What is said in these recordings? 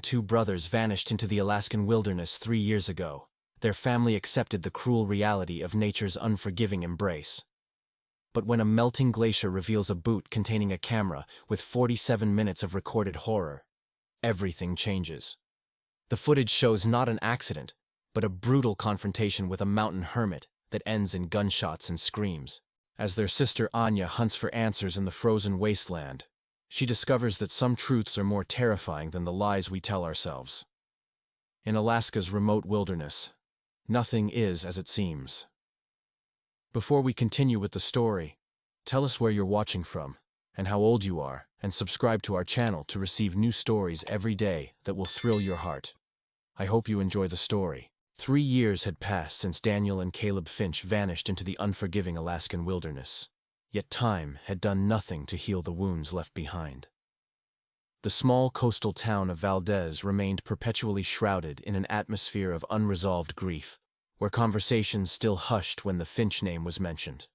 Two brothers vanished into the Alaskan wilderness 3 years ago. Their family accepted the cruel reality of nature's unforgiving embrace. But when a melting glacier reveals a boot containing a camera with 47 minutes of recorded horror, everything changes. The footage shows not an accident, but a brutal confrontation with a mountain hermit that ends in gunshots and screams. As their sister Anya hunts for answers in the frozen wasteland, she discovers that some truths are more terrifying than the lies we tell ourselves. In Alaska's remote wilderness, nothing is as it seems. Before we continue with the story, tell us where you're watching from, and how old you are, and subscribe to our channel to receive new stories every day that will thrill your heart. I hope you enjoy the story. 3 years had passed since Daniel and Caleb Finch vanished into the unforgiving Alaskan wilderness. Yet time had done nothing to heal the wounds left behind. The small coastal town of Valdez remained perpetually shrouded in an atmosphere of unresolved grief, where conversations still hushed when the Finch name was mentioned,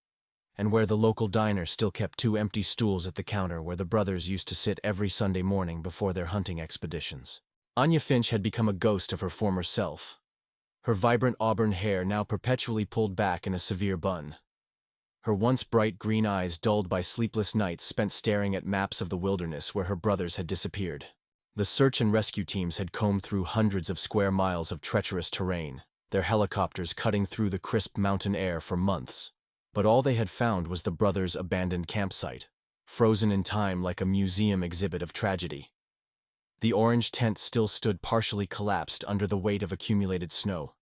and where the local diner still kept 2 empty stools at the counter where the brothers used to sit every Sunday morning before their hunting expeditions. Anya Finch had become a ghost of her former self, her vibrant auburn hair now perpetually pulled back in a severe bun. Her once bright green eyes dulled by sleepless nights spent staring at maps of the wilderness where her brothers had disappeared. The search and rescue teams had combed through hundreds of square miles of treacherous terrain, their helicopters cutting through the crisp mountain air for months. But all they had found was the brothers' abandoned campsite, frozen in time like a museum exhibit of tragedy. The orange tent still stood partially collapsed under the weight of accumulated snow,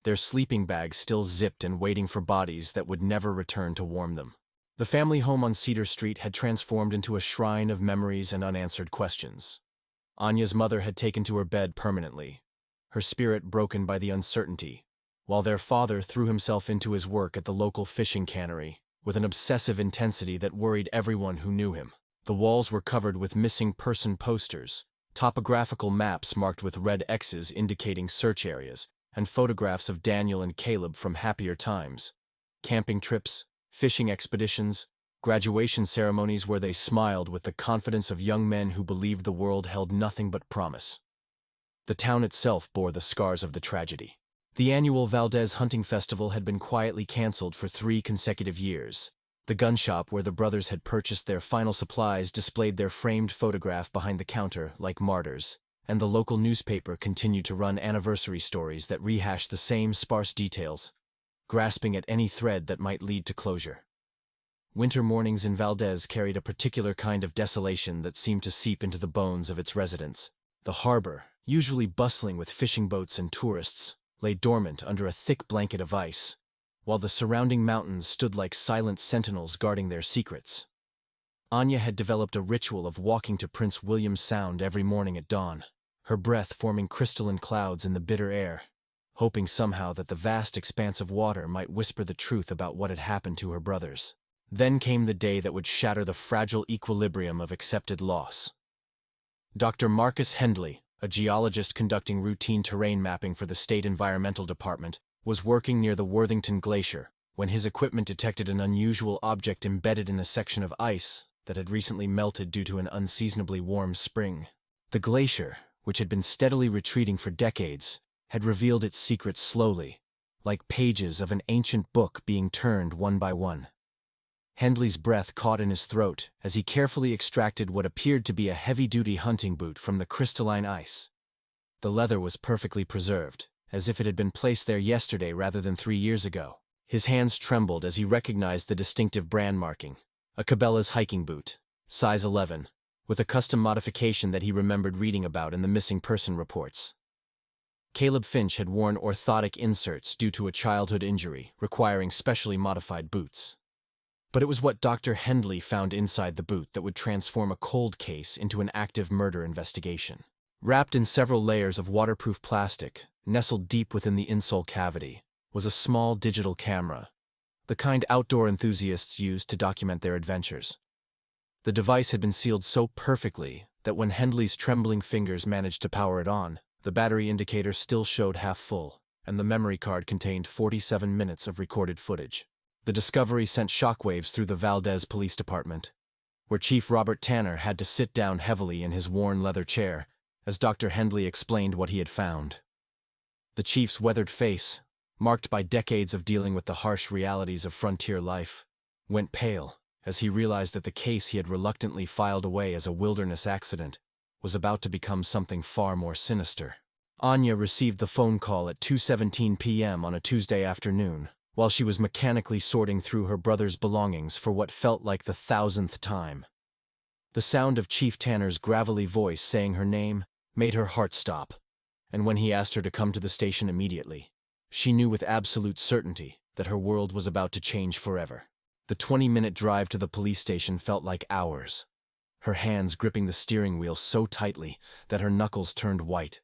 their sleeping bags still zipped and waiting for bodies that would never return to warm them. The family home on Cedar Street had transformed into a shrine of memories and unanswered questions. Anya's mother had taken to her bed permanently, her spirit broken by the uncertainty, while their father threw himself into his work at the local fishing cannery with an obsessive intensity that worried everyone who knew him. The walls were covered with missing person posters, topographical maps marked with red X's indicating search areas, and photographs of Daniel and Caleb from happier times, camping trips, fishing expeditions, graduation ceremonies where they smiled with the confidence of young men who believed the world held nothing but promise. The town itself bore the scars of the tragedy. The annual Valdez Hunting Festival had been quietly canceled for 3 consecutive years. The gun shop where the brothers had purchased their final supplies displayed their framed photograph behind the counter like martyrs, and the local newspaper continued to run anniversary stories that rehashed the same sparse details, grasping at any thread that might lead to closure. Winter mornings in Valdez carried a particular kind of desolation that seemed to seep into the bones of its residents. The harbor, usually bustling with fishing boats and tourists, lay dormant under a thick blanket of ice, while the surrounding mountains stood like silent sentinels guarding their secrets. Anya had developed a ritual of walking to Prince William Sound every morning at dawn, her breath forming crystalline clouds in the bitter air, hoping somehow that the vast expanse of water might whisper the truth about what had happened to her brothers. Then came the day that would shatter the fragile equilibrium of accepted loss. Dr. Marcus Hendley, a geologist conducting routine terrain mapping for the State Environmental Department, was working near the Worthington Glacier when his equipment detected an unusual object embedded in a section of ice that had recently melted due to an unseasonably warm spring. The glacier, which had been steadily retreating for decades, had revealed its secrets slowly, like pages of an ancient book being turned one by one. Hendley's breath caught in his throat as he carefully extracted what appeared to be a heavy-duty hunting boot from the crystalline ice. The leather was perfectly preserved, as if it had been placed there yesterday rather than 3 years ago. His hands trembled as he recognized the distinctive brand marking, a Cabela's hiking boot, size 11, with a custom modification that he remembered reading about in the missing person reports. Caleb Finch had worn orthotic inserts due to a childhood injury requiring specially modified boots. But it was what Dr. Hendley found inside the boot that would transform a cold case into an active murder investigation. Wrapped in several layers of waterproof plastic, nestled deep within the insole cavity, was a small digital camera, the kind outdoor enthusiasts used to document their adventures. The device had been sealed so perfectly that when Hendley's trembling fingers managed to power it on, the battery indicator still showed half full, and the memory card contained 47 minutes of recorded footage. The discovery sent shockwaves through the Valdez Police Department, where Chief Robert Tanner had to sit down heavily in his worn leather chair as Dr. Hendley explained what he had found. The chief's weathered face, marked by decades of dealing with the harsh realities of frontier life, went pale as he realized that the case he had reluctantly filed away as a wilderness accident was about to become something far more sinister. Anya received the phone call at 2:17 p.m. on a Tuesday afternoon, while she was mechanically sorting through her brother's belongings for what felt like the 1,000th time. The sound of Chief Tanner's gravelly voice saying her name made her heart stop, and when he asked her to come to the station immediately, she knew with absolute certainty that her world was about to change forever. The 20-minute drive to the police station felt like hours, her hands gripping the steering wheel so tightly that her knuckles turned white,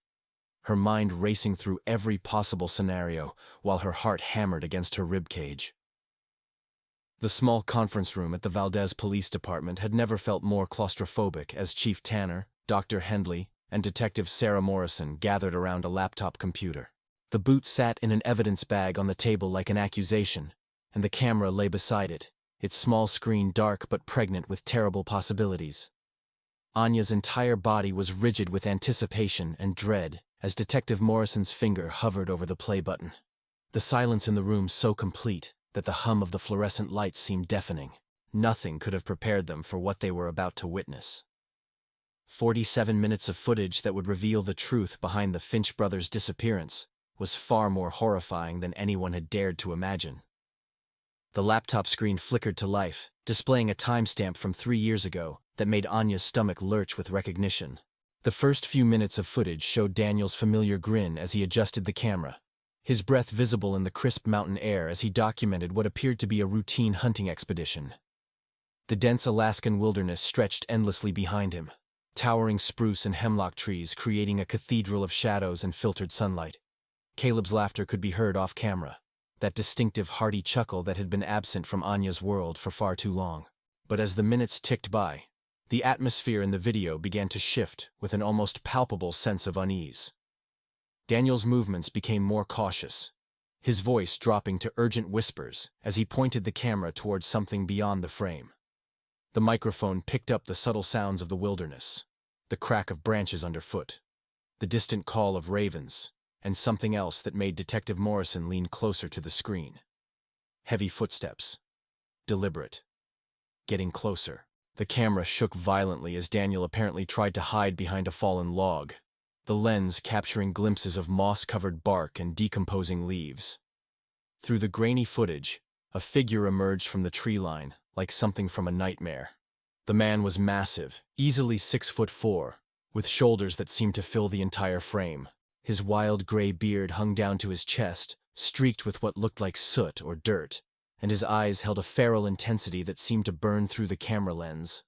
her mind racing through every possible scenario while her heart hammered against her ribcage. The small conference room at the Valdez Police Department had never felt more claustrophobic as Chief Tanner, Dr. Hendley, and Detective Sarah Morrison gathered around a laptop computer. The boot sat in an evidence bag on the table like an accusation, and the camera lay beside it, its small screen dark but pregnant with terrible possibilities. Anya's entire body was rigid with anticipation and dread as Detective Morrison's finger hovered over the play button. The silence in the room so complete that the hum of the fluorescent lights seemed deafening. Nothing could have prepared them for what they were about to witness. 47 minutes of footage that would reveal the truth behind the Finch brothers' disappearance was far more horrifying than anyone had dared to imagine. The laptop screen flickered to life, displaying a timestamp from 3 years ago that made Anya's stomach lurch with recognition. The first few minutes of footage showed Daniel's familiar grin as he adjusted the camera, his breath visible in the crisp mountain air as he documented what appeared to be a routine hunting expedition. The dense Alaskan wilderness stretched endlessly behind him, towering spruce and hemlock trees creating a cathedral of shadows and filtered sunlight. Caleb's laughter could be heard off camera, that distinctive hearty chuckle that had been absent from Anya's world for far too long. But as the minutes ticked by, the atmosphere in the video began to shift with an almost palpable sense of unease. Daniel's movements became more cautious, his voice dropping to urgent whispers as he pointed the camera towards something beyond the frame. The microphone picked up the subtle sounds of the wilderness, the crack of branches underfoot, the distant call of ravens, and something else that made Detective Morrison lean closer to the screen. Heavy footsteps. Deliberate. Getting closer. The camera shook violently as Daniel apparently tried to hide behind a fallen log, the lens capturing glimpses of moss-covered bark and decomposing leaves. Through the grainy footage, a figure emerged from the tree line, like something from a nightmare. The man was massive, easily 6'4", with shoulders that seemed to fill the entire frame. His wild gray beard hung down to his chest, streaked with what looked like soot or dirt, and his eyes held a feral intensity that seemed to burn through the camera lens.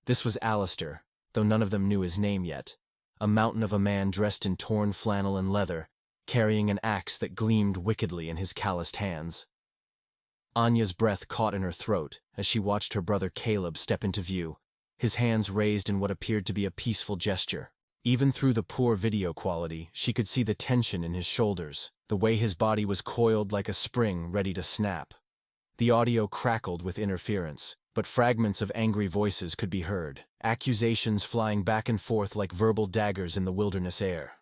This was Alistair, though none of them knew his name yet, a mountain of a man dressed in torn flannel and leather, carrying an axe that gleamed wickedly in his calloused hands. Anya's breath caught in her throat as she watched her brother Caleb step into view, his hands raised in what appeared to be a peaceful gesture. Even through the poor video quality, she could see the tension in his shoulders, the way his body was coiled like a spring ready to snap. The audio crackled with interference, but fragments of angry voices could be heard, accusations flying back and forth like verbal daggers in the wilderness air.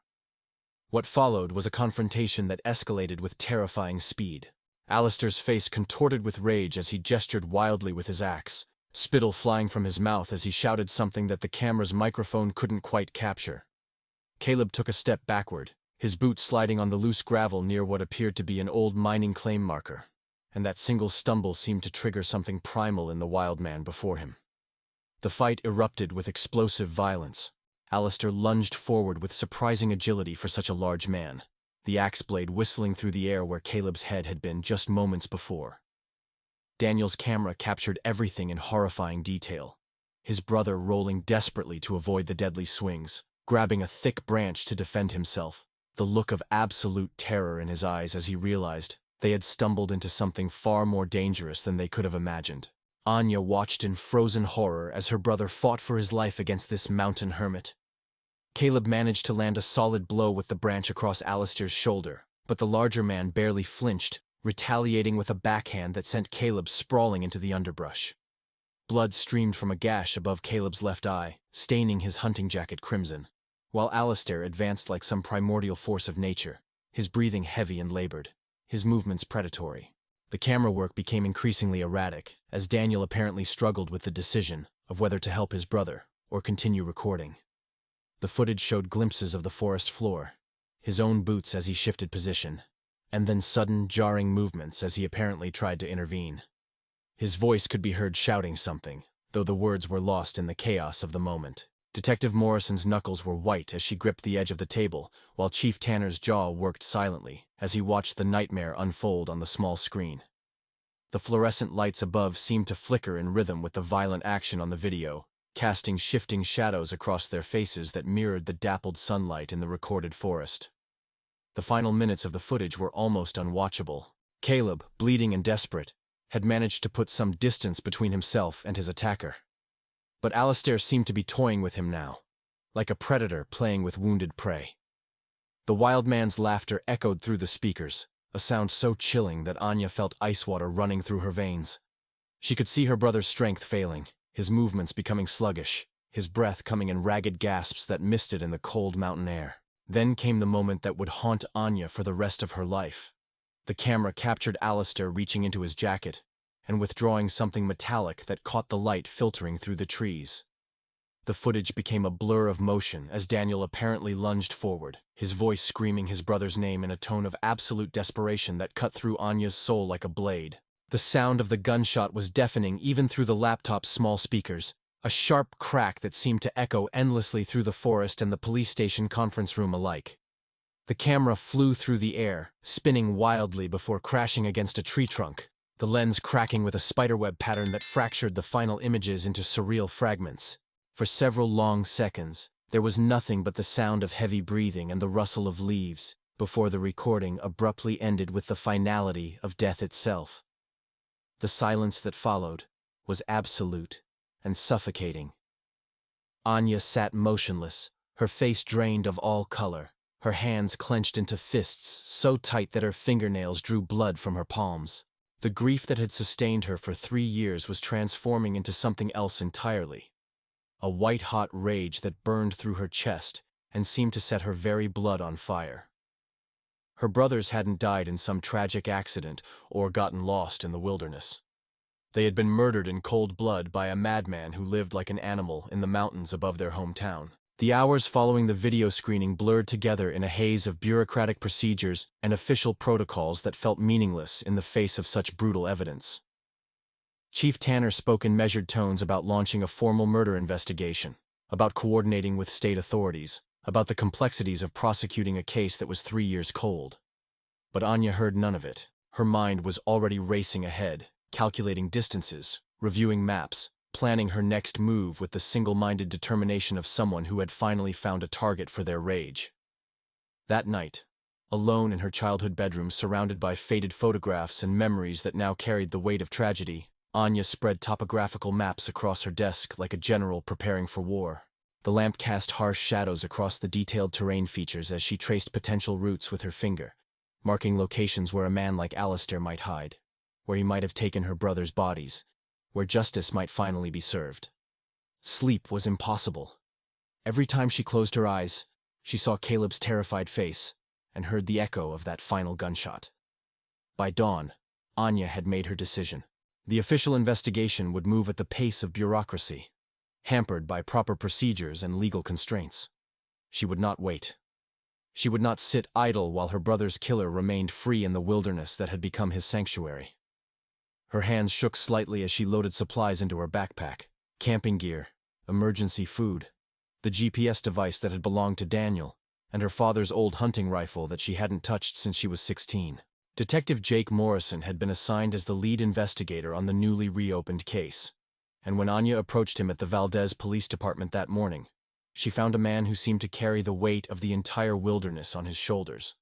What followed was a confrontation that escalated with terrifying speed. Alistair's face contorted with rage as he gestured wildly with his axe, spittle flying from his mouth as he shouted something that the camera's microphone couldn't quite capture. Caleb took a step backward, his boots sliding on the loose gravel near what appeared to be an old mining claim marker, and that single stumble seemed to trigger something primal in the wild man before him. The fight erupted with explosive violence. Alistair lunged forward with surprising agility for such a large man, the axe blade whistling through the air where Caleb's head had been just moments before. Daniel's camera captured everything in horrifying detail, his brother rolling desperately to avoid the deadly swings, grabbing a thick branch to defend himself, the look of absolute terror in his eyes as he realized they had stumbled into something far more dangerous than they could have imagined. Anya watched in frozen horror as her brother fought for his life against this mountain hermit. Caleb managed to land a solid blow with the branch across Alistair's shoulder, but the larger man barely flinched, retaliating with a backhand that sent Caleb sprawling into the underbrush. Blood streamed from a gash above Caleb's left eye, staining his hunting jacket crimson. while Alastair advanced like some primordial force of nature, his breathing heavy and labored, his movements predatory. The camera work became increasingly erratic, as Daniel apparently struggled with the decision of whether to help his brother or continue recording. The footage showed glimpses of the forest floor, his own boots as he shifted position, and then sudden, jarring movements as he apparently tried to intervene. His voice could be heard shouting something, though the words were lost in the chaos of the moment. Detective Morrison's knuckles were white as she gripped the edge of the table, while Chief Tanner's jaw worked silently as he watched the nightmare unfold on the small screen. The fluorescent lights above seemed to flicker in rhythm with the violent action on the video, casting shifting shadows across their faces that mirrored the dappled sunlight in the recorded forest. The final minutes of the footage were almost unwatchable. Caleb, bleeding and desperate, had managed to put some distance between himself and his attacker. But Alastair seemed to be toying with him now, like a predator playing with wounded prey. The wild man's laughter echoed through the speakers, a sound so chilling that Anya felt ice water running through her veins. She could see her brother's strength failing, his movements becoming sluggish, his breath coming in ragged gasps that misted in the cold mountain air. Then came the moment that would haunt Anya for the rest of her life. The camera captured Alastair reaching into his jacket and withdrawing something metallic that caught the light filtering through the trees. The footage became a blur of motion as Daniel apparently lunged forward, his voice screaming his brother's name in a tone of absolute desperation that cut through Anya's soul like a blade. The sound of the gunshot was deafening even through the laptop's small speakers, a sharp crack that seemed to echo endlessly through the forest and the police station conference room alike. The camera flew through the air, spinning wildly before crashing against a tree trunk, the lens cracking with a spiderweb pattern that fractured the final images into surreal fragments. For several long seconds, there was nothing but the sound of heavy breathing and the rustle of leaves, before the recording abruptly ended with the finality of death itself. The silence that followed was absolute and suffocating. Anya sat motionless, her face drained of all color, her hands clenched into fists so tight that her fingernails drew blood from her palms. The grief that had sustained her for 3 years was transforming into something else entirely. A white-hot rage that burned through her chest and seemed to set her very blood on fire. Her brothers hadn't died in some tragic accident or gotten lost in the wilderness. They had been murdered in cold blood by a madman who lived like an animal in the mountains above their hometown. The hours following the video screening blurred together in a haze of bureaucratic procedures and official protocols that felt meaningless in the face of such brutal evidence. Chief Tanner spoke in measured tones about launching a formal murder investigation, about coordinating with state authorities, about the complexities of prosecuting a case that was 3 years cold. But Anya heard none of it. Her mind was already racing ahead, calculating distances, reviewing maps, planning her next move with the single-minded determination of someone who had finally found a target for their rage. That night, alone in her childhood bedroom surrounded by faded photographs and memories that now carried the weight of tragedy, Anya spread topographical maps across her desk like a general preparing for war. The lamp cast harsh shadows across the detailed terrain features as she traced potential routes with her finger, marking locations where a man like Alastair might hide, where he might have taken her brother's bodies, where justice might finally be served. Sleep was impossible. Every time she closed her eyes, she saw Caleb's terrified face and heard the echo of that final gunshot. By dawn, Anya had made her decision. The official investigation would move at the pace of bureaucracy, hampered by proper procedures and legal constraints. She would not wait. She would not sit idle while her brother's killer remained free in the wilderness that had become his sanctuary. Her hands shook slightly as she loaded supplies into her backpack: camping gear, emergency food, the GPS device that had belonged to Daniel, and her father's old hunting rifle that she hadn't touched since she was 16. Detective Jake Morrison had been assigned as the lead investigator on the newly reopened case, and when Anya approached him at the Valdez Police Department that morning, she found a man who seemed to carry the weight of the entire wilderness on his shoulders.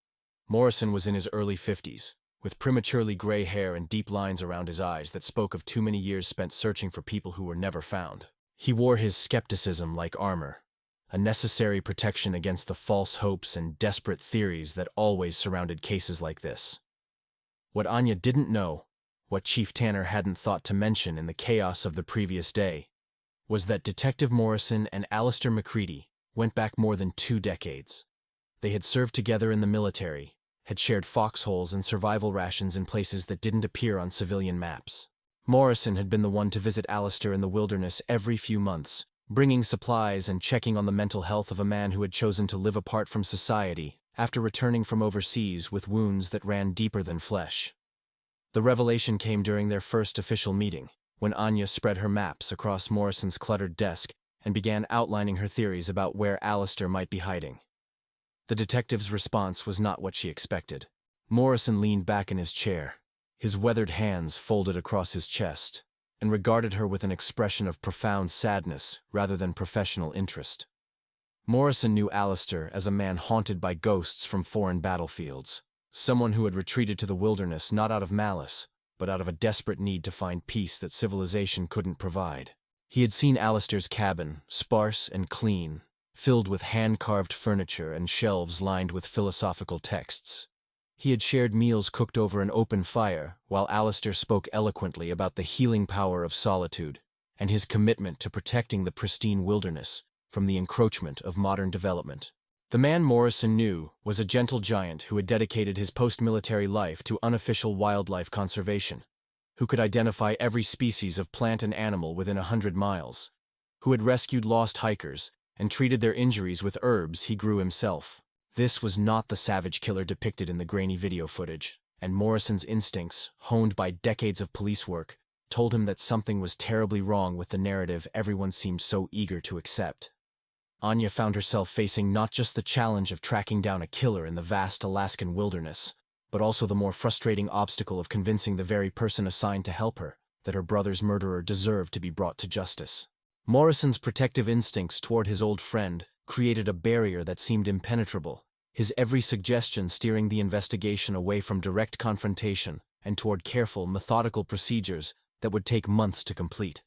Morrison was in his early 50s, with prematurely gray hair and deep lines around his eyes that spoke of too many years spent searching for people who were never found. He wore his skepticism like armor, a necessary protection against the false hopes and desperate theories that always surrounded cases like this. What Anya didn't know, what Chief Tanner hadn't thought to mention in the chaos of the previous day, was that Detective Morrison and Alistair McCready went back more than 2 decades. They had served together in the military, had shared foxholes and survival rations in places that didn't appear on civilian maps. Morrison had been the one to visit Alistair in the wilderness every few months, bringing supplies and checking on the mental health of a man who had chosen to live apart from society after returning from overseas with wounds that ran deeper than flesh. The revelation came during their first official meeting, when Anya spread her maps across Morrison's cluttered desk and began outlining her theories about where Alistair might be hiding. The detective's response was not what she expected. Morrison leaned back in his chair, his weathered hands folded across his chest, and regarded her with an expression of profound sadness rather than professional interest. Morrison knew Alistair as a man haunted by ghosts from foreign battlefields, someone who had retreated to the wilderness not out of malice, but out of a desperate need to find peace that civilization couldn't provide. He had seen Alistair's cabin, sparse and clean, filled with hand-carved furniture and shelves lined with philosophical texts. He had shared meals cooked over an open fire, while Alistair spoke eloquently about the healing power of solitude and his commitment to protecting the pristine wilderness from the encroachment of modern development. The man Morrison knew was a gentle giant who had dedicated his post-military life to unofficial wildlife conservation, who could identify every species of plant and animal within 100 miles, who had rescued lost hikers and treated their injuries with herbs he grew himself. This was not the savage killer depicted in the grainy video footage, and Morrison's instincts, honed by decades of police work, told him that something was terribly wrong with the narrative everyone seemed so eager to accept. Anya found herself facing not just the challenge of tracking down a killer in the vast Alaskan wilderness, but also the more frustrating obstacle of convincing the very person assigned to help her that her brother's murderer deserved to be brought to justice. Morrison's protective instincts toward his old friend created a barrier that seemed impenetrable, his every suggestion steering the investigation away from direct confrontation and toward careful, methodical procedures that would take months to complete.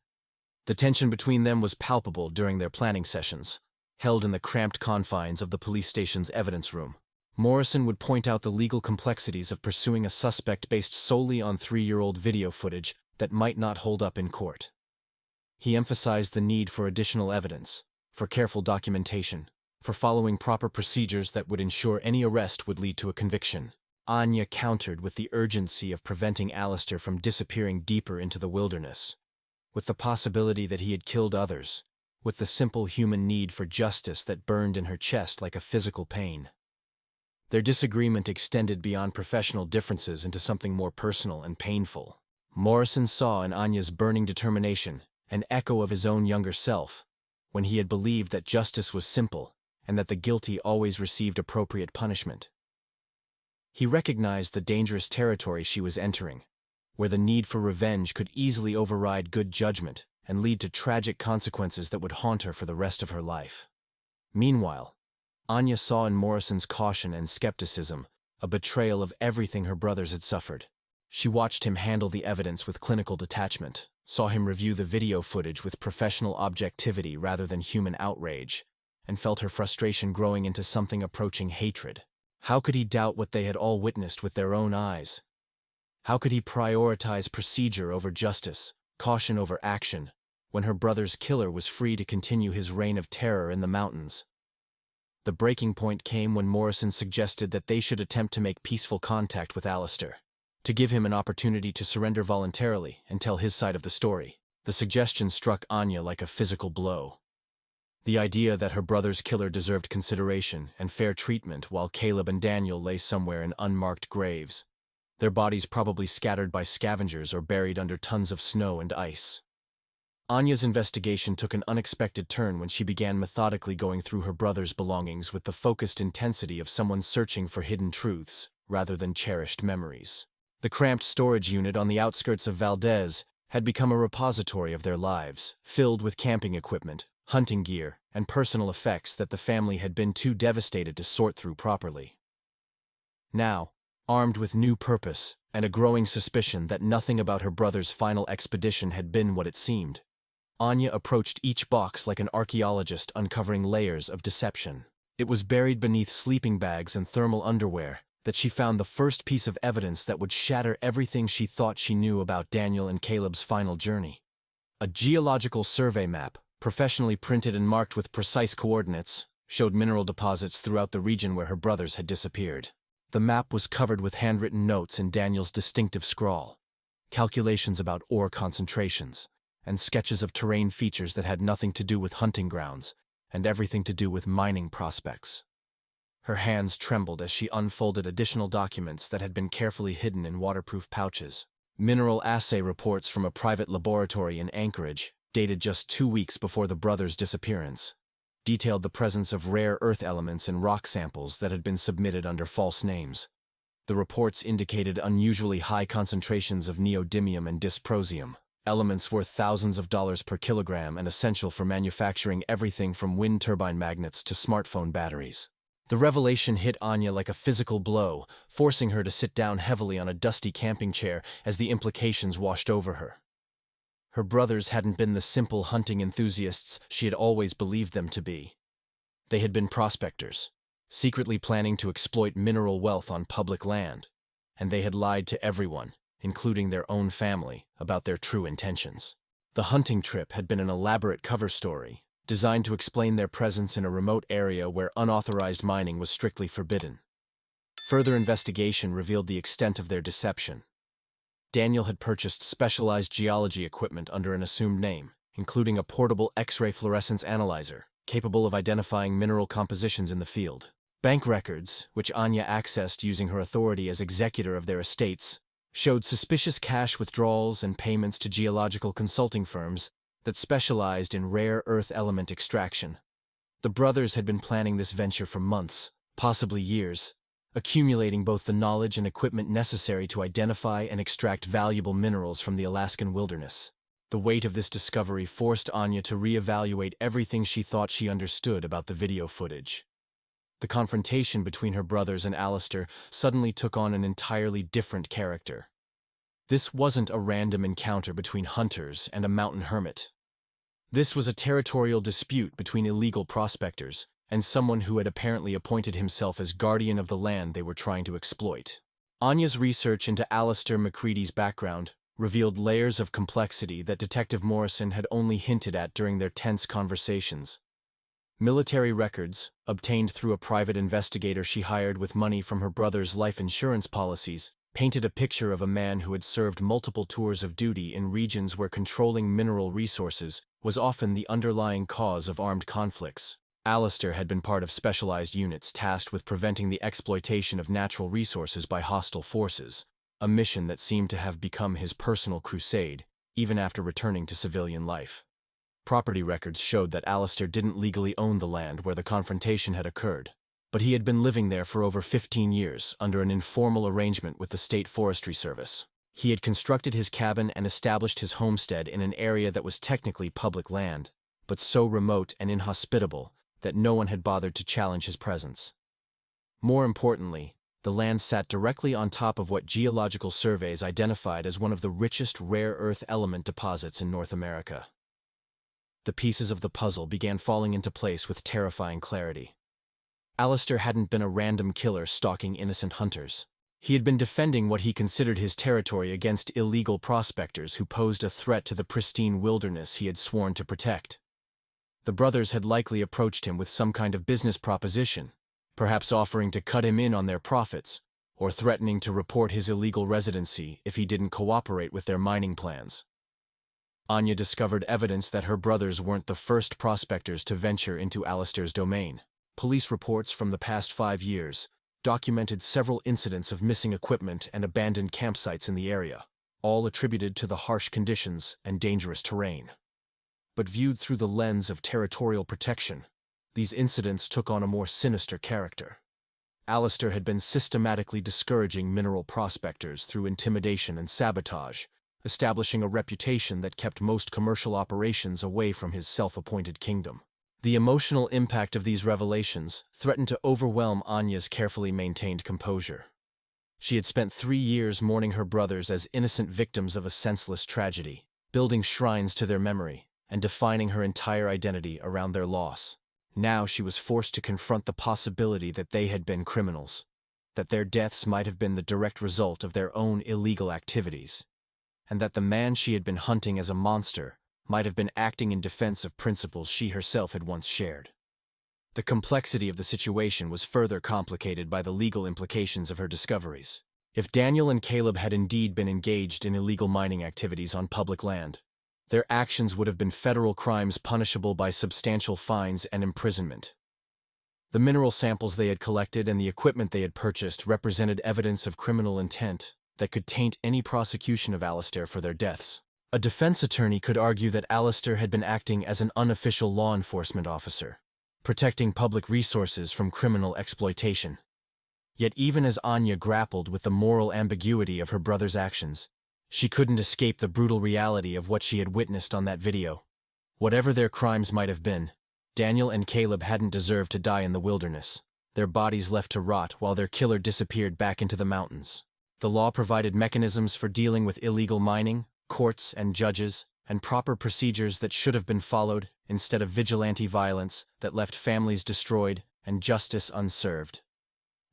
The tension between them was palpable during their planning sessions, held in the cramped confines of the police station's evidence room. Morrison would point out the legal complexities of pursuing a suspect based solely on 3-year-old video footage that might not hold up in court. He emphasized the need for additional evidence, for careful documentation, for following proper procedures that would ensure any arrest would lead to a conviction. Anya countered with the urgency of preventing Alistair from disappearing deeper into the wilderness, with the possibility that he had killed others, with the simple human need for justice that burned in her chest like a physical pain. Their disagreement extended beyond professional differences into something more personal and painful. Morrison saw in Anya's burning determination an echo of his own younger self, when he had believed that justice was simple and that the guilty always received appropriate punishment. He recognized the dangerous territory she was entering, where the need for revenge could easily override good judgment and lead to tragic consequences that would haunt her for the rest of her life. Meanwhile, Anya saw in Morrison's caution and skepticism a betrayal of everything her brothers had suffered. She watched him handle the evidence with clinical detachment, saw him review the video footage with professional objectivity rather than human outrage, and felt her frustration growing into something approaching hatred. How could he doubt what they had all witnessed with their own eyes? How could he prioritize procedure over justice, caution over action, when her brother's killer was free to continue his reign of terror in the mountains? The breaking point came when Morrison suggested that they should attempt to make peaceful contact with Alistair, to give him an opportunity to surrender voluntarily and tell his side of the story. The suggestion struck Anya like a physical blow. The idea that her brother's killer deserved consideration and fair treatment while Caleb and Daniel lay somewhere in unmarked graves, their bodies probably scattered by scavengers or buried under tons of snow and ice. Anya's investigation took an unexpected turn when she began methodically going through her brother's belongings with the focused intensity of someone searching for hidden truths rather than cherished memories. The cramped storage unit on the outskirts of Valdez had become a repository of their lives, filled with camping equipment, hunting gear, and personal effects that the family had been too devastated to sort through properly. Now, armed with new purpose and a growing suspicion that nothing about her brother's final expedition had been what it seemed, Anya approached each box like an archaeologist uncovering layers of deception. It was buried beneath sleeping bags and thermal underwear that she found the first piece of evidence that would shatter everything she thought she knew about Daniel and Caleb's final journey. A geological survey map, professionally printed and marked with precise coordinates, showed mineral deposits throughout the region where her brothers had disappeared. The map was covered with handwritten notes in Daniel's distinctive scrawl, calculations about ore concentrations, and sketches of terrain features that had nothing to do with hunting grounds and everything to do with mining prospects. Her hands trembled as she unfolded additional documents that had been carefully hidden in waterproof pouches. Mineral assay reports from a private laboratory in Anchorage, dated just 2 weeks before the brothers' disappearance, detailed the presence of rare earth elements in rock samples that had been submitted under false names. The reports indicated unusually high concentrations of neodymium and dysprosium, elements worth thousands of dollars per kilogram and essential for manufacturing everything from wind turbine magnets to smartphone batteries. The revelation hit Anya like a physical blow, forcing her to sit down heavily on a dusty camping chair as the implications washed over her. Her brothers hadn't been the simple hunting enthusiasts she had always believed them to be. They had been prospectors, secretly planning to exploit mineral wealth on public land, and they had lied to everyone, including their own family, about their true intentions. The hunting trip had been an elaborate cover story, designed to explain their presence in a remote area where unauthorized mining was strictly forbidden. Further investigation revealed the extent of their deception. Daniel had purchased specialized geology equipment under an assumed name, including a portable X-ray fluorescence analyzer, capable of identifying mineral compositions in the field. Bank records, which Anya accessed using her authority as executor of their estates, showed suspicious cash withdrawals and payments to geological consulting firms that specialized in rare earth element extraction. The brothers had been planning this venture for months, possibly years, accumulating both the knowledge and equipment necessary to identify and extract valuable minerals from the Alaskan wilderness. The weight of this discovery forced Anya to reevaluate everything she thought she understood about the video footage. The confrontation between her brothers and Alistair suddenly took on an entirely different character. This wasn't a random encounter between hunters and a mountain hermit. This was a territorial dispute between illegal prospectors and someone who had apparently appointed himself as guardian of the land they were trying to exploit. Anya's research into Alistair McCready's background revealed layers of complexity that Detective Morrison had only hinted at during their tense conversations. Military records, obtained through a private investigator she hired with money from her brother's life insurance policies, painted a picture of a man who had served multiple tours of duty in regions where controlling mineral resources was often the underlying cause of armed conflicts. Alistair had been part of specialized units tasked with preventing the exploitation of natural resources by hostile forces, a mission that seemed to have become his personal crusade, even after returning to civilian life. Property records showed that Alistair didn't legally own the land where the confrontation had occurred, but he had been living there for over 15 years under an informal arrangement with the State Forestry Service. He had constructed his cabin and established his homestead in an area that was technically public land, but so remote and inhospitable that no one had bothered to challenge his presence. More importantly, the land sat directly on top of what geological surveys identified as one of the richest rare earth element deposits in North America. The pieces of the puzzle began falling into place with terrifying clarity. Alistair hadn't been a random killer stalking innocent hunters. He had been defending what he considered his territory against illegal prospectors who posed a threat to the pristine wilderness he had sworn to protect. The brothers had likely approached him with some kind of business proposition, perhaps offering to cut him in on their profits, or threatening to report his illegal residency if he didn't cooperate with their mining plans. Anya discovered evidence that her brothers weren't the first prospectors to venture into Alistair's domain. Police reports from the past 5 years documented several incidents of missing equipment and abandoned campsites in the area, all attributed to the harsh conditions and dangerous terrain. But viewed through the lens of territorial protection, these incidents took on a more sinister character. Alistair had been systematically discouraging mineral prospectors through intimidation and sabotage, establishing a reputation that kept most commercial operations away from his self-appointed kingdom. The emotional impact of these revelations threatened to overwhelm Anya's carefully maintained composure. She had spent 3 years mourning her brothers as innocent victims of a senseless tragedy, building shrines to their memory, and defining her entire identity around their loss. Now she was forced to confront the possibility that they had been criminals, that their deaths might have been the direct result of their own illegal activities, and that the man she had been hunting as a monster might have been acting in defense of principles she herself had once shared. The complexity of the situation was further complicated by the legal implications of her discoveries. If Daniel and Caleb had indeed been engaged in illegal mining activities on public land, their actions would have been federal crimes punishable by substantial fines and imprisonment. The mineral samples they had collected and the equipment they had purchased represented evidence of criminal intent that could taint any prosecution of Alastair for their deaths. A defense attorney could argue that Alastair had been acting as an unofficial law enforcement officer, protecting public resources from criminal exploitation. Yet even as Anya grappled with the moral ambiguity of her brother's actions, she couldn't escape the brutal reality of what she had witnessed on that video. Whatever their crimes might have been, Daniel and Caleb hadn't deserved to die in the wilderness, their bodies left to rot while their killer disappeared back into the mountains. The law provided mechanisms for dealing with illegal mining, courts and judges, and proper procedures that should have been followed instead of vigilante violence that left families destroyed and justice unserved.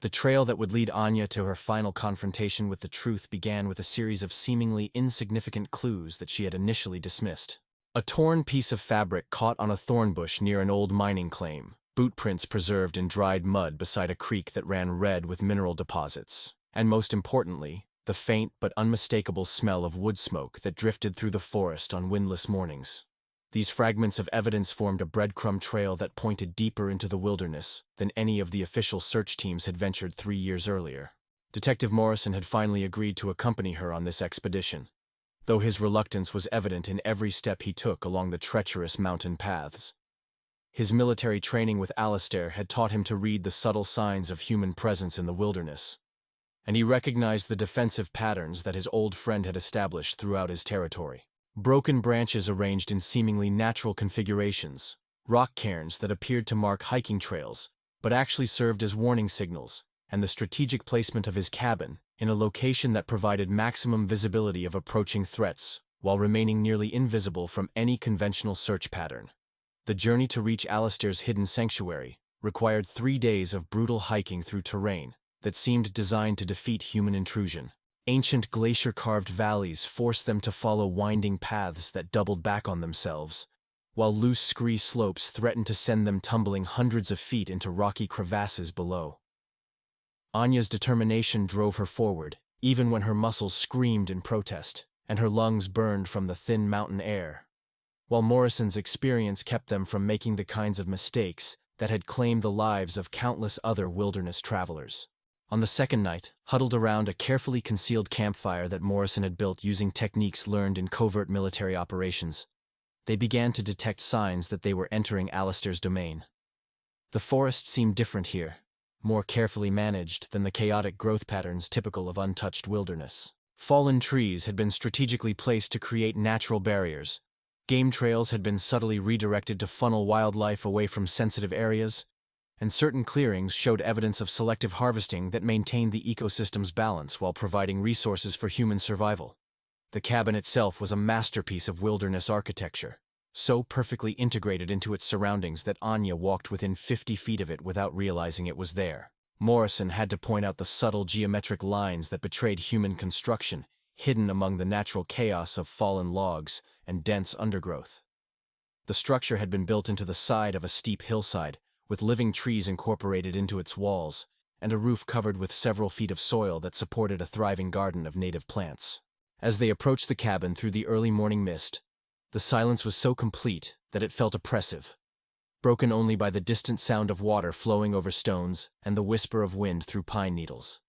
The trail that would lead Anya to her final confrontation with the truth began with a series of seemingly insignificant clues that she had initially dismissed. A torn piece of fabric caught on a thorn bush near an old mining claim, boot prints preserved in dried mud beside a creek that ran red with mineral deposits, and most importantly, the faint but unmistakable smell of wood smoke that drifted through the forest on windless mornings. These fragments of evidence formed a breadcrumb trail that pointed deeper into the wilderness than any of the official search teams had ventured 3 years earlier. Detective Morrison had finally agreed to accompany her on this expedition, though his reluctance was evident in every step he took along the treacherous mountain paths. His military training with Alastair had taught him to read the subtle signs of human presence in the wilderness, and he recognized the defensive patterns that his old friend had established throughout his territory. Broken branches arranged in seemingly natural configurations, rock cairns that appeared to mark hiking trails, but actually served as warning signals, and the strategic placement of his cabin in a location that provided maximum visibility of approaching threats, while remaining nearly invisible from any conventional search pattern. The journey to reach Alastair's hidden sanctuary required 3 days of brutal hiking through terrain that seemed designed to defeat human intrusion. Ancient glacier-carved valleys forced them to follow winding paths that doubled back on themselves, while loose scree slopes threatened to send them tumbling hundreds of feet into rocky crevasses below. Anya's determination drove her forward, even when her muscles screamed in protest, and her lungs burned from the thin mountain air, while Morrison's experience kept them from making the kinds of mistakes that had claimed the lives of countless other wilderness travelers. On the second night, huddled around a carefully concealed campfire that Morrison had built using techniques learned in covert military operations, they began to detect signs that they were entering Alastair's domain. The forest seemed different here, more carefully managed than the chaotic growth patterns typical of untouched wilderness. Fallen trees had been strategically placed to create natural barriers. Game trails had been subtly redirected to funnel wildlife away from sensitive areas, and certain clearings showed evidence of selective harvesting that maintained the ecosystem's balance while providing resources for human survival. The cabin itself was a masterpiece of wilderness architecture, so perfectly integrated into its surroundings that Anya walked within 50 feet of it without realizing it was there. Morrison had to point out the subtle geometric lines that betrayed human construction, hidden among the natural chaos of fallen logs and dense undergrowth. The structure had been built into the side of a steep hillside, with living trees incorporated into its walls, and a roof covered with several feet of soil that supported a thriving garden of native plants. As they approached the cabin through the early morning mist, the silence was so complete that it felt oppressive, broken only by the distant sound of water flowing over stones and the whisper of wind through pine needles.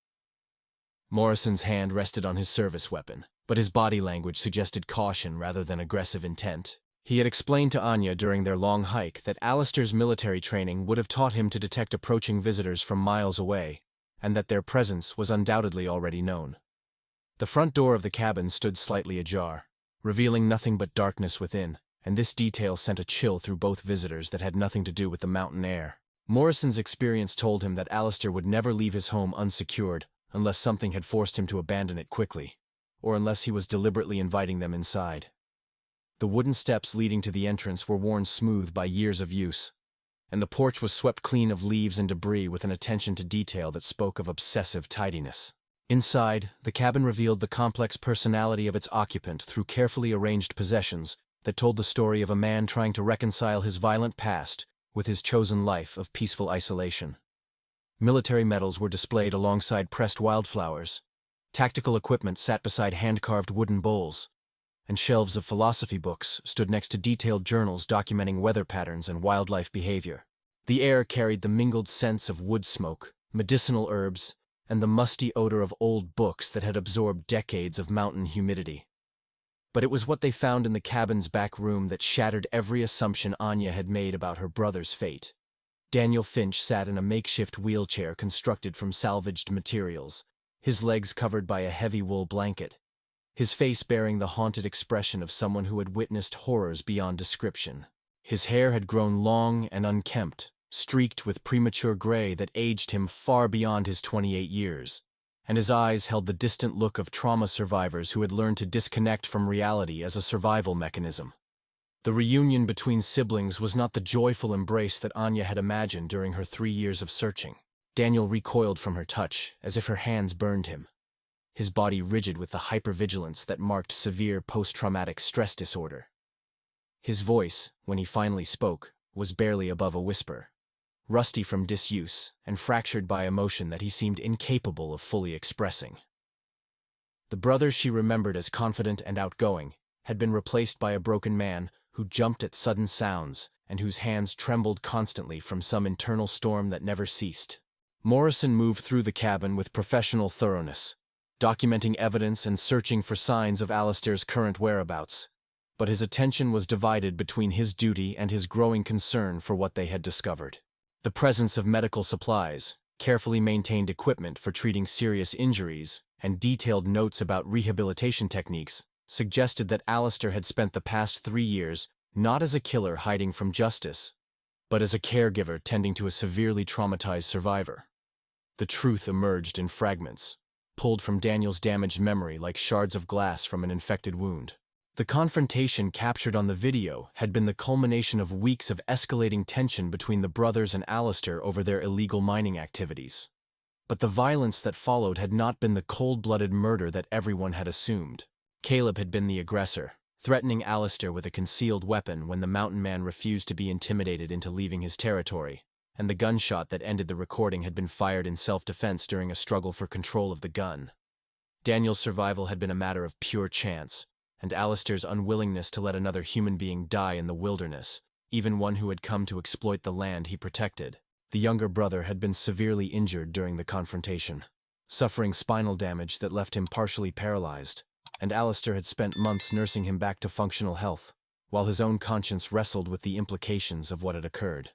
Morrison's hand rested on his service weapon, but his body language suggested caution rather than aggressive intent. He had explained to Anya during their long hike that Alastair's military training would have taught him to detect approaching visitors from miles away, and that their presence was undoubtedly already known. The front door of the cabin stood slightly ajar, revealing nothing but darkness within, and this detail sent a chill through both visitors that had nothing to do with the mountain air. Morrison's experience told him that Alastair would never leave his home unsecured unless something had forced him to abandon it quickly, or unless he was deliberately inviting them inside. The wooden steps leading to the entrance were worn smooth by years of use, and the porch was swept clean of leaves and debris with an attention to detail that spoke of obsessive tidiness. Inside, the cabin revealed the complex personality of its occupant through carefully arranged possessions that told the story of a man trying to reconcile his violent past with his chosen life of peaceful isolation. Military medals were displayed alongside pressed wildflowers. Tactical equipment sat beside hand-carved wooden bowls, and shelves of philosophy books stood next to detailed journals documenting weather patterns and wildlife behavior. The air carried the mingled scents of wood smoke, medicinal herbs, and the musty odor of old books that had absorbed decades of mountain humidity. But it was what they found in the cabin's back room that shattered every assumption Anya had made about her brother's fate. Daniel Finch sat in a makeshift wheelchair constructed from salvaged materials, his legs covered by a heavy wool blanket, his face bearing the haunted expression of someone who had witnessed horrors beyond description. His hair had grown long and unkempt, streaked with premature gray that aged him far beyond his 28 years, and his eyes held the distant look of trauma survivors who had learned to disconnect from reality as a survival mechanism. The reunion between siblings was not the joyful embrace that Anya had imagined during her 3 years of searching. Daniel recoiled from her touch, as if her hands burned him, his body rigid with the hypervigilance that marked severe post-traumatic stress disorder. His voice, when he finally spoke, was barely above a whisper, rusty from disuse and fractured by emotion that he seemed incapable of fully expressing. The brother she remembered as confident and outgoing had been replaced by a broken man who jumped at sudden sounds and whose hands trembled constantly from some internal storm that never ceased. Morrison moved through the cabin with professional thoroughness, documenting evidence and searching for signs of Alistair's current whereabouts, but his attention was divided between his duty and his growing concern for what they had discovered. The presence of medical supplies, carefully maintained equipment for treating serious injuries, and detailed notes about rehabilitation techniques suggested that Alistair had spent the past 3 years not as a killer hiding from justice, but as a caregiver tending to a severely traumatized survivor. The truth emerged in fragments, pulled from Daniel's damaged memory like shards of glass from an infected wound. The confrontation captured on the video had been the culmination of weeks of escalating tension between the brothers and Alistair over their illegal mining activities. But the violence that followed had not been the cold-blooded murder that everyone had assumed. Caleb had been the aggressor, threatening Alistair with a concealed weapon when the mountain man refused to be intimidated into leaving his territory, and the gunshot that ended the recording had been fired in self-defense during a struggle for control of the gun. Daniel's survival had been a matter of pure chance, and Alistair's unwillingness to let another human being die in the wilderness, even one who had come to exploit the land he protected. The younger brother had been severely injured during the confrontation, suffering spinal damage that left him partially paralyzed, and Alistair had spent months nursing him back to functional health, while his own conscience wrestled with the implications of what had occurred.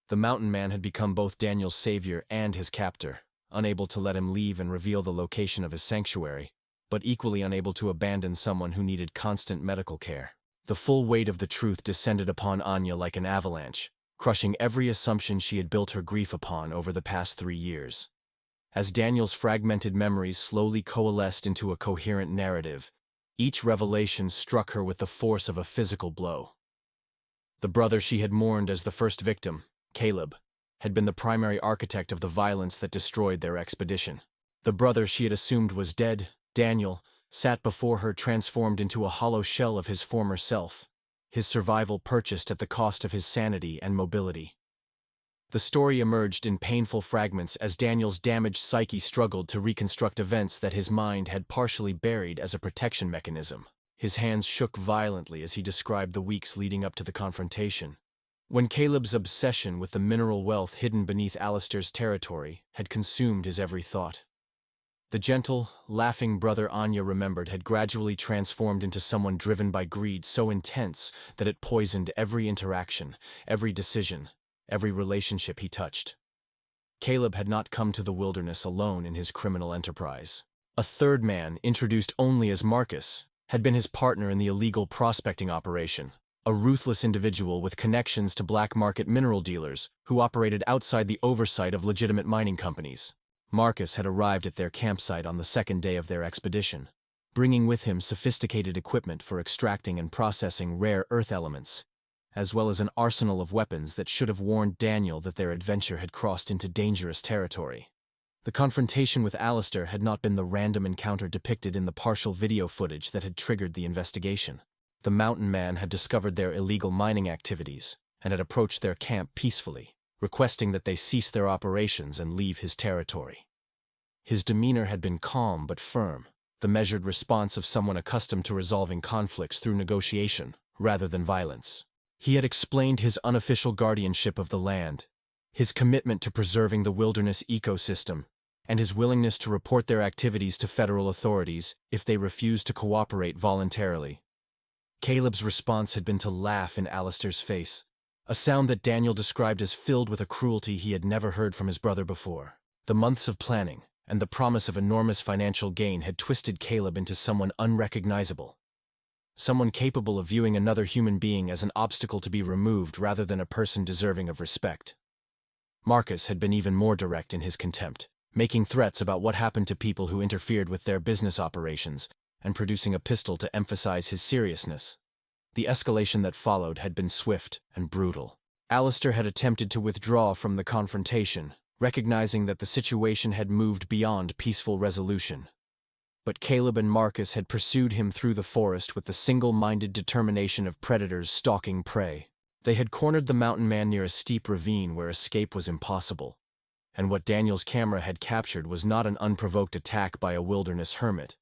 The mountain man had become both Daniel's savior and his captor, unable to let him leave and reveal the location of his sanctuary, but equally unable to abandon someone who needed constant medical care. The full weight of the truth descended upon Anya like an avalanche, crushing every assumption she had built her grief upon over the past 3 years. As Daniel's fragmented memories slowly coalesced into a coherent narrative, each revelation struck her with the force of a physical blow. The brother she had mourned as the first victim, Caleb, had been the primary architect of the violence that destroyed their expedition. The brother she had assumed was dead, Daniel, sat before her transformed into a hollow shell of his former self, his survival purchased at the cost of his sanity and mobility. The story emerged in painful fragments as Daniel's damaged psyche struggled to reconstruct events that his mind had partially buried as a protection mechanism. His hands shook violently as he described the weeks leading up to the confrontation, when Caleb's obsession with the mineral wealth hidden beneath Alistair's territory had consumed his every thought. The gentle, laughing brother Anya remembered had gradually transformed into someone driven by greed so intense that it poisoned every interaction, every decision, every relationship he touched. Caleb had not come to the wilderness alone in his criminal enterprise. A third man, introduced only as Marcus, had been his partner in the illegal prospecting operation, a ruthless individual with connections to black market mineral dealers who operated outside the oversight of legitimate mining companies. Marcus had arrived at their campsite on the second day of their expedition, bringing with him sophisticated equipment for extracting and processing rare earth elements, as well as an arsenal of weapons that should have warned Daniel that their adventure had crossed into dangerous territory. The confrontation with Alistair had not been the random encounter depicted in the partial video footage that had triggered the investigation. The mountain man had discovered their illegal mining activities, and had approached their camp peacefully, requesting that they cease their operations and leave his territory. His demeanor had been calm but firm, the measured response of someone accustomed to resolving conflicts through negotiation, rather than violence. He had explained his unofficial guardianship of the land, his commitment to preserving the wilderness ecosystem, and his willingness to report their activities to federal authorities if they refused to cooperate voluntarily. Caleb's response had been to laugh in Alistair's face, a sound that Daniel described as filled with a cruelty he had never heard from his brother before. The months of planning and the promise of enormous financial gain had twisted Caleb into someone unrecognizable, someone capable of viewing another human being as an obstacle to be removed rather than a person deserving of respect. Marcus had been even more direct in his contempt, making threats about what happened to people who interfered with their business operations and producing a pistol to emphasize his seriousness. The escalation that followed had been swift and brutal. Alistair had attempted to withdraw from the confrontation, recognizing that the situation had moved beyond peaceful resolution. But Caleb and Marcus had pursued him through the forest with the single-minded determination of predators stalking prey. They had cornered the mountain man near a steep ravine where escape was impossible, and what Daniel's camera had captured was not an unprovoked attack by a wilderness hermit,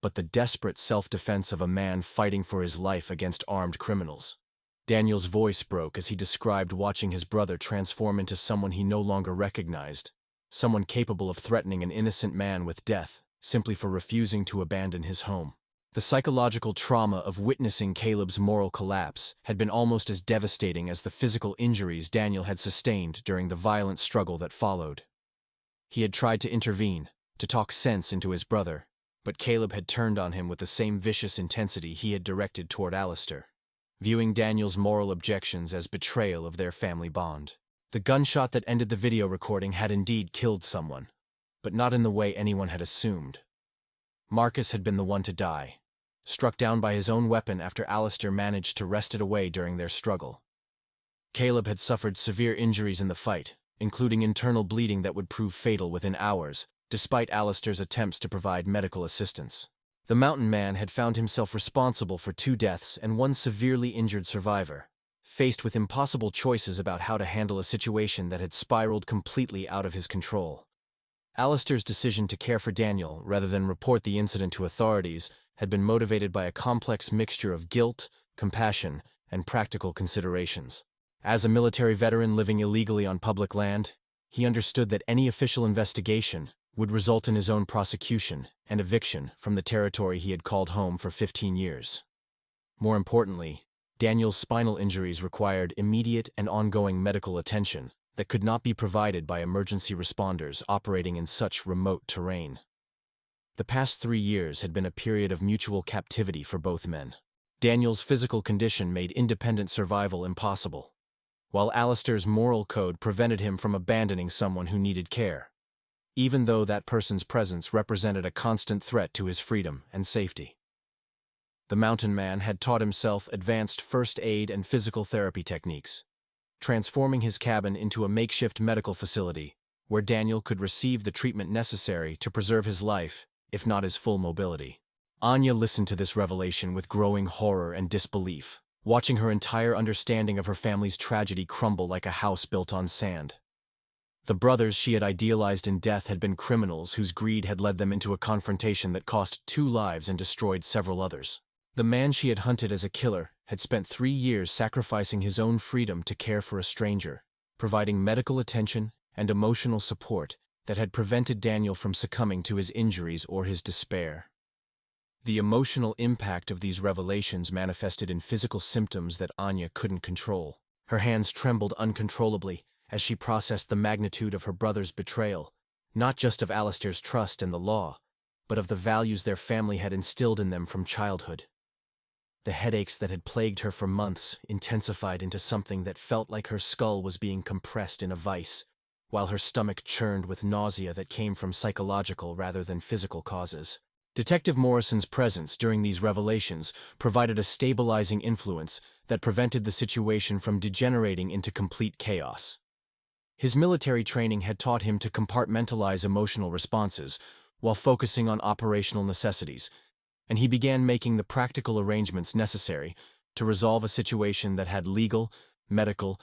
but the desperate self-defense of a man fighting for his life against armed criminals. Daniel's voice broke as he described watching his brother transform into someone he no longer recognized, someone capable of threatening an innocent man with death simply for refusing to abandon his home. The psychological trauma of witnessing Caleb's moral collapse had been almost as devastating as the physical injuries Daniel had sustained during the violent struggle that followed. He had tried to intervene, to talk sense into his brother, but Caleb had turned on him with the same vicious intensity he had directed toward Alistair, viewing Daniel's moral objections as betrayal of their family bond. The gunshot that ended the video recording had indeed killed someone, but not in the way anyone had assumed. Marcus had been the one to die, struck down by his own weapon after Alistair managed to wrest it away during their struggle. Caleb had suffered severe injuries in the fight, including internal bleeding that would prove fatal within hours, despite Alistair's attempts to provide medical assistance. The mountain man had found himself responsible for 2 deaths and 1 severely injured survivor, faced with impossible choices about how to handle a situation that had spiraled completely out of his control. Alistair's decision to care for Daniel rather than report the incident to authorities had been motivated by a complex mixture of guilt, compassion, and practical considerations. As a military veteran living illegally on public land, he understood that any official investigation would result in his own prosecution and eviction from the territory he had called home for 15 years. More importantly, Daniel's spinal injuries required immediate and ongoing medical attention that could not be provided by emergency responders operating in such remote terrain. The past 3 years had been a period of mutual captivity for both men. Daniel's physical condition made independent survival impossible, while Alistair's moral code prevented him from abandoning someone who needed care, even though that person's presence represented a constant threat to his freedom and safety. The mountain man had taught himself advanced first aid and physical therapy techniques, transforming his cabin into a makeshift medical facility where Daniel could receive the treatment necessary to preserve his life, if not his full mobility. Anya listened to this revelation with growing horror and disbelief, watching her entire understanding of her family's tragedy crumble like a house built on sand. The brothers she had idealized in death had been criminals whose greed had led them into a confrontation that cost 2 lives and destroyed several others. The man she had hunted as a killer had spent 3 years sacrificing his own freedom to care for a stranger, providing medical attention and emotional support that had prevented Daniel from succumbing to his injuries or his despair. The emotional impact of these revelations manifested in physical symptoms that Anya couldn't control. Her hands trembled uncontrollably as she processed the magnitude of her brother's betrayal, not just of Alistair's trust in the law, but of the values their family had instilled in them from childhood. The headaches that had plagued her for months intensified into something that felt like her skull was being compressed in a vice, while her stomach churned with nausea that came from psychological rather than physical causes. Detective Morrison's presence during these revelations provided a stabilizing influence that prevented the situation from degenerating into complete chaos. His military training had taught him to compartmentalize emotional responses while focusing on operational necessities, and he began making the practical arrangements necessary to resolve a situation that had legal, medical,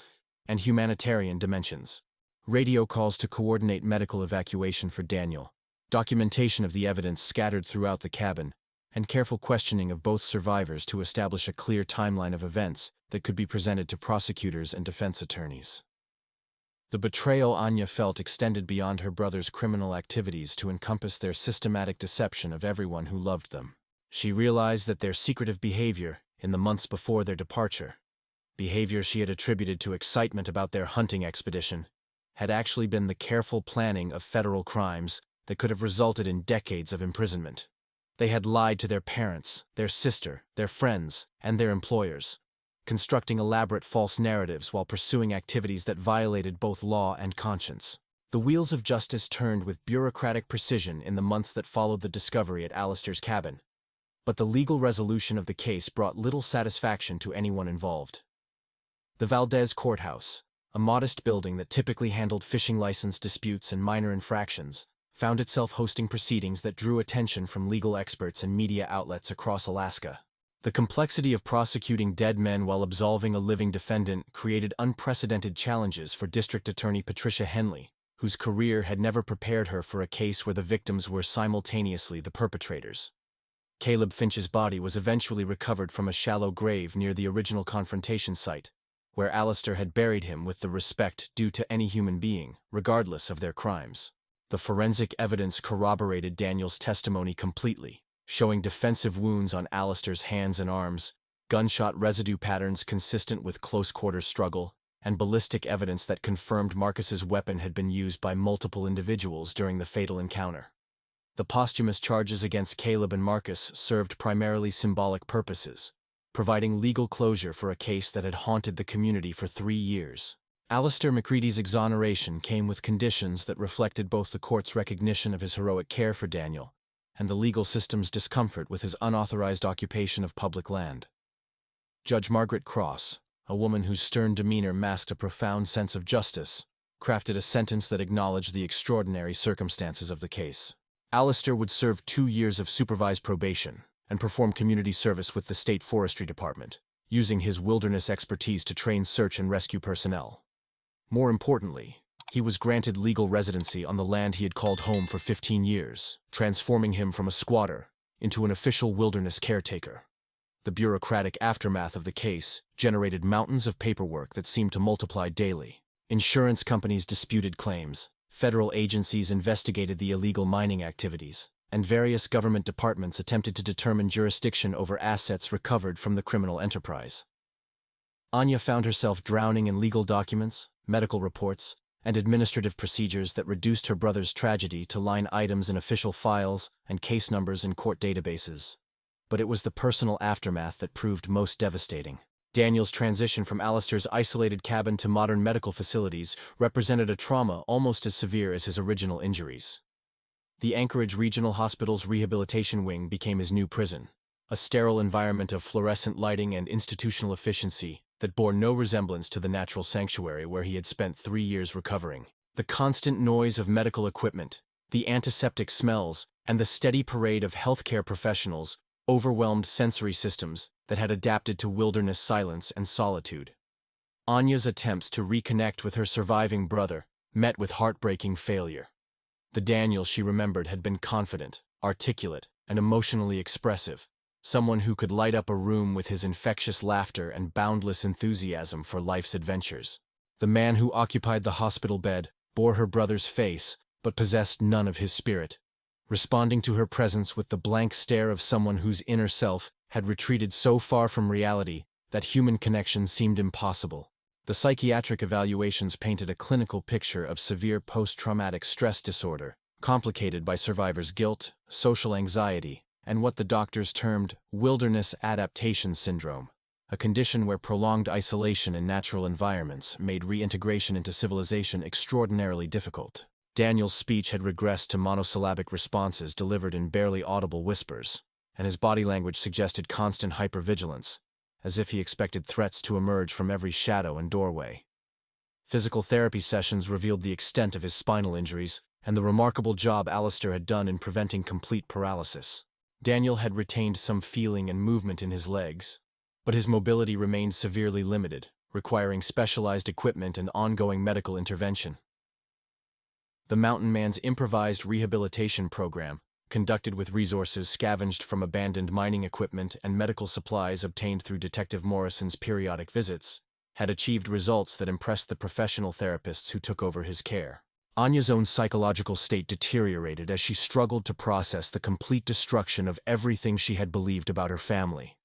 and humanitarian dimensions. Radio calls to coordinate medical evacuation for Daniel, documentation of the evidence scattered throughout the cabin, and careful questioning of both survivors to establish a clear timeline of events that could be presented to prosecutors and defense attorneys. The betrayal Anya felt extended beyond her brother's criminal activities to encompass their systematic deception of everyone who loved them. She realized that their secretive behavior, in the months before their departure, behavior she had attributed to excitement about their hunting expedition, had actually been the careful planning of federal crimes that could have resulted in decades of imprisonment. They had lied to their parents, their sister, their friends, and their employers, constructing elaborate false narratives while pursuing activities that violated both law and conscience. The wheels of justice turned with bureaucratic precision in the months that followed the discovery at Alistair's cabin, but the legal resolution of the case brought little satisfaction to anyone involved. The Valdez Courthouse, a modest building that typically handled fishing license disputes and minor infractions, found itself hosting proceedings that drew attention from legal experts and media outlets across Alaska. The complexity of prosecuting dead men while absolving a living defendant created unprecedented challenges for District Attorney Patricia Henley, whose career had never prepared her for a case where the victims were simultaneously the perpetrators. Caleb Finch's body was eventually recovered from a shallow grave near the original confrontation site, where Alistair had buried him with the respect due to any human being, regardless of their crimes. The forensic evidence corroborated Daniel's testimony completely, showing defensive wounds on Alistair's hands and arms, gunshot residue patterns consistent with close-quarter struggle, and ballistic evidence that confirmed Marcus's weapon had been used by multiple individuals during the fatal encounter. The posthumous charges against Caleb and Marcus served primarily symbolic purposes, providing legal closure for a case that had haunted the community for 3 years. Alistair McCready's exoneration came with conditions that reflected both the court's recognition of his heroic care for Daniel and the legal system's discomfort with his unauthorized occupation of public land. Judge Margaret Cross, a woman whose stern demeanor masked a profound sense of justice, crafted a sentence that acknowledged the extraordinary circumstances of the case. Alistair would serve 2 years of supervised probation and perform community service with the State Forestry Department, using his wilderness expertise to train search and rescue personnel. More importantly, he was granted legal residency on the land he had called home for 15 years, transforming him from a squatter into an official wilderness caretaker. The bureaucratic aftermath of the case generated mountains of paperwork that seemed to multiply daily. Insurance companies disputed claims, federal agencies investigated the illegal mining activities, and various government departments attempted to determine jurisdiction over assets recovered from the criminal enterprise. Anya found herself drowning in legal documents, medical reports, and administrative procedures that reduced her brother's tragedy to line items in official files and case numbers in court databases. But it was the personal aftermath that proved most devastating. Daniel's transition from Alistair's isolated cabin to modern medical facilities represented a trauma almost as severe as his original injuries. The Anchorage Regional Hospital's rehabilitation wing became his new prison, a sterile environment of fluorescent lighting and institutional efficiency that bore no resemblance to the natural sanctuary where he had spent 3 years recovering. The constant noise of medical equipment, the antiseptic smells, and the steady parade of healthcare professionals overwhelmed sensory systems that had adapted to wilderness silence and solitude. Anya's attempts to reconnect with her surviving brother met with heartbreaking failure. The Daniel she remembered had been confident, articulate, and emotionally expressive, someone who could light up a room with his infectious laughter and boundless enthusiasm for life's adventures. The man who occupied the hospital bed bore her brother's face, but possessed none of his spirit, responding to her presence with the blank stare of someone whose inner self had retreated so far from reality that human connection seemed impossible. The psychiatric evaluations painted a clinical picture of severe post-traumatic stress disorder, complicated by survivors' guilt, social anxiety, and what the doctors termed wilderness adaptation syndrome, a condition where prolonged isolation in natural environments made reintegration into civilization extraordinarily difficult. Daniel's speech had regressed to monosyllabic responses delivered in barely audible whispers, and his body language suggested constant hypervigilance, as if he expected threats to emerge from every shadow and doorway. Physical therapy sessions revealed the extent of his spinal injuries and the remarkable job Alistair had done in preventing complete paralysis. Daniel had retained some feeling and movement in his legs, but his mobility remained severely limited, requiring specialized equipment and ongoing medical intervention. The mountain man's improvised rehabilitation program, conducted with resources scavenged from abandoned mining equipment and medical supplies obtained through Detective Morrison's periodic visits, had achieved results that impressed the professional therapists who took over his care. Anya's own psychological state deteriorated as she struggled to process the complete destruction of everything she had believed about her family.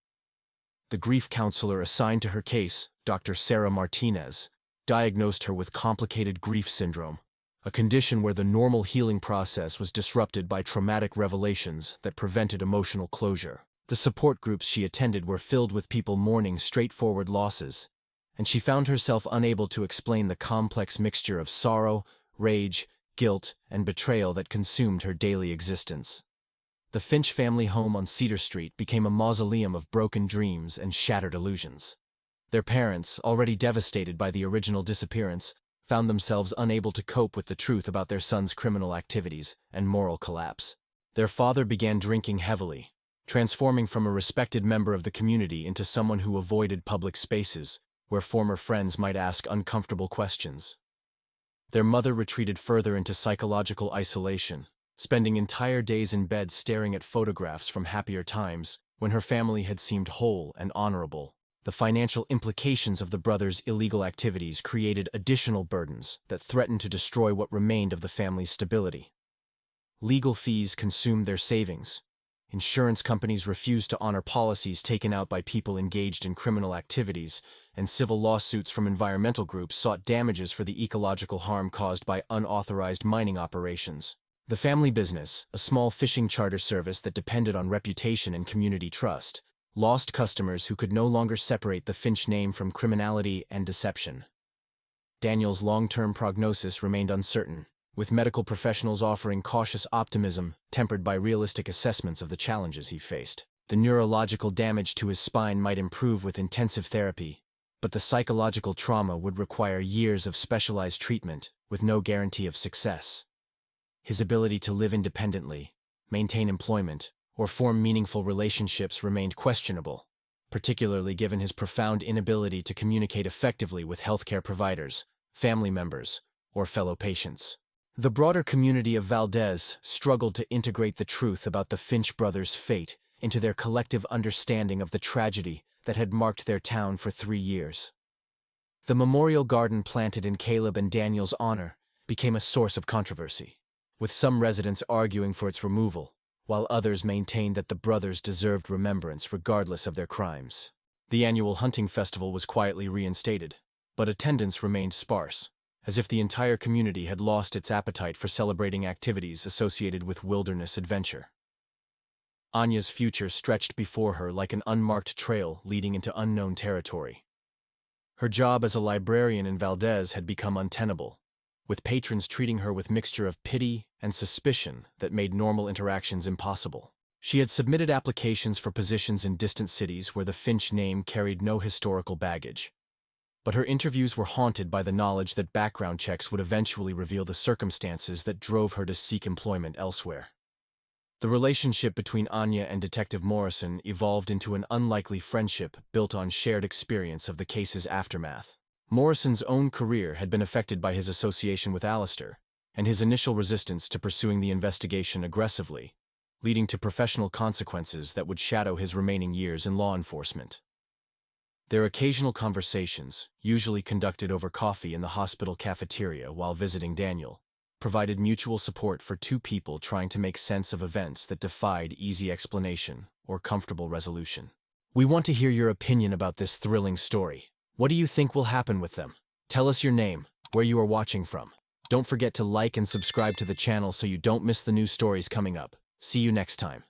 The grief counselor assigned to her case, Dr. Sarah Martinez, diagnosed her with complicated grief syndrome, a condition where the normal healing process was disrupted by traumatic revelations that prevented emotional closure. The support groups she attended were filled with people mourning straightforward losses, and she found herself unable to explain the complex mixture of sorrow, rage, guilt, and betrayal that consumed her daily existence. The Finch family home on Cedar Street became a mausoleum of broken dreams and shattered illusions. Their parents, already devastated by the original disappearance, found themselves unable to cope with the truth about their son's criminal activities and moral collapse. Their father began drinking heavily, transforming from a respected member of the community into someone who avoided public spaces, where former friends might ask uncomfortable questions. Their mother retreated further into psychological isolation, spending entire days in bed staring at photographs from happier times when her family had seemed whole and honorable. The financial implications of the brothers' illegal activities created additional burdens that threatened to destroy what remained of the family's stability. Legal fees consumed their savings. Insurance companies refused to honor policies taken out by people engaged in criminal activities, and civil lawsuits from environmental groups sought damages for the ecological harm caused by unauthorized mining operations. The family business, a small fishing charter service that depended on reputation and community trust, lost customers who could no longer separate the Finch name from criminality and deception. Daniel's long-term prognosis remained uncertain, with medical professionals offering cautious optimism tempered by realistic assessments of the challenges he faced. The neurological damage to his spine might improve with intensive therapy, but the psychological trauma would require years of specialized treatment with no guarantee of success. His ability to live independently, maintain employment, or form meaningful relationships remained questionable, particularly given his profound inability to communicate effectively with healthcare providers, family members, or fellow patients. The broader community of Valdez struggled to integrate the truth about the Finch brothers' fate into their collective understanding of the tragedy that had marked their town for 3 years. The memorial garden planted in Caleb and Daniel's honor became a source of controversy, with some residents arguing for its removal, while others maintained that the brothers deserved remembrance regardless of their crimes. The annual hunting festival was quietly reinstated, but attendance remained sparse, as if the entire community had lost its appetite for celebrating activities associated with wilderness adventure. Anya's future stretched before her like an unmarked trail leading into unknown territory. Her job as a librarian in Valdez had become untenable, with patrons treating her with a mixture of pity and suspicion that made normal interactions impossible. She had submitted applications for positions in distant cities where the Finch name carried no historical baggage. But her interviews were haunted by the knowledge that background checks would eventually reveal the circumstances that drove her to seek employment elsewhere. The relationship between Anya and Detective Morrison evolved into an unlikely friendship built on shared experience of the case's aftermath. Morrison's own career had been affected by his association with Alistair, and his initial resistance to pursuing the investigation aggressively, leading to professional consequences that would shadow his remaining years in law enforcement. Their occasional conversations, usually conducted over coffee in the hospital cafeteria while visiting Daniel, provided mutual support for two people trying to make sense of events that defied easy explanation or comfortable resolution. We want to hear your opinion about this thrilling story. What do you think will happen with them? Tell us your name, where you are watching from. Don't forget to like and subscribe to the channel so you don't miss the new stories coming up. See you next time.